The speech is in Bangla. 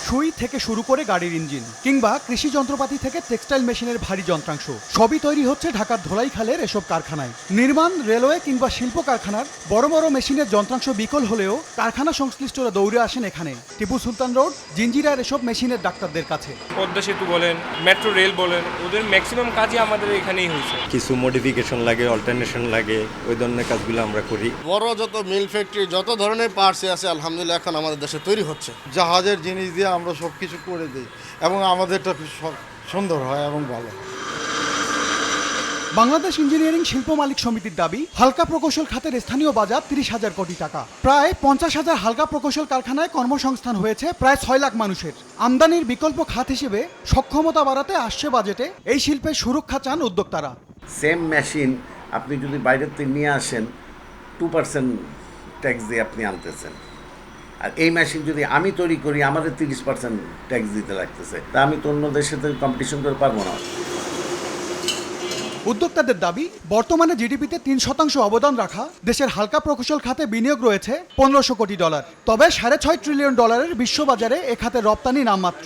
সুই থেকে শুরু করে গাড়ির ইঞ্জিন কিংবা কৃষি যন্ত্রপাতি থেকে টেক্সটাইল মেশিনের ভারী যন্ত্রাংশ সবই তৈরি হচ্ছে ঢাকার ধোলাইখালের এসব কারখানায়। নির্মাণ, রেলওয়ে কিংবা শিল্প কারখানার বড় বড় মেশিনের যন্ত্রাংশ বিকল হলেও কারখানা সংশ্লিষ্টরা দৌড়ে আসেন এখানে টিপু সুলতান রোড, জিঞ্জিরার এসব মেশিনের ডাক্তারদের কাছে। পদ্মা সেতু বলেন, মেট্রো রেল বলেন, ওদের ম্যাক্সিমাম কাজই আমাদের এখানেই হয়েছে। কিছু মডিফিকেশন লাগে, অল্টারনেশন লাগে, ওই ধরনের কাজগুলো আমরা করি। বড় যত মিল ফ্যাক্টরি যত ধরনের পার্টস আছে আলহামদুলিল্লাহ এখন আমাদের দেশে তৈরি হচ্ছে। জাহাজের জিনিস দিয়ে আমরা সব কিছু করে দিই এবং আমাদেরটা সুন্দর হয় এবং ভালো। বাংলাদেশ ইঞ্জিনিয়ারিং শিল্প মালিক সমিতির দাবি, হালকা প্রকৌশল খাতের স্থানীয় বাজার 30,000 কোটি টাকা। প্রায় 50,000 হালকা প্রকৌশল কারখানায় কর্মসংস্থান হয়েছে প্রায় 6 লাখ মানুষের। আমদানির বিকল্প খাত হিসেবে সক্ষমতা বাড়াতে আসছে বাজেটে এই শিল্পের সুরক্ষা চান উদ্যোক্তারা। সেম মেশিন আপনি যদি বাইরের থেকে নিয়ে আসেন 2% ট্যাক্স দিয়ে আপনি আনতেছেন, আর এই মেশিন যদি আমি তৈরি করি আমাদের 30% ট্যাক্স দিতে লাগতেছে। তা আমি তো অন্য দেশের সাথে কম্পিটিশন করে পারবো না। উদ্যোক্তাদের দাবি, বর্তমানে জিডিপিতে 3% অবদান রাখা দেশের হালকা প্রকৌশল খাতে বিনিয়োগ রয়েছে $1500 কোটি। তবে $6.5 ট্রিলিয়ন বিশ্ববাজারে এ খাতে রপ্তানি নামমাত্র।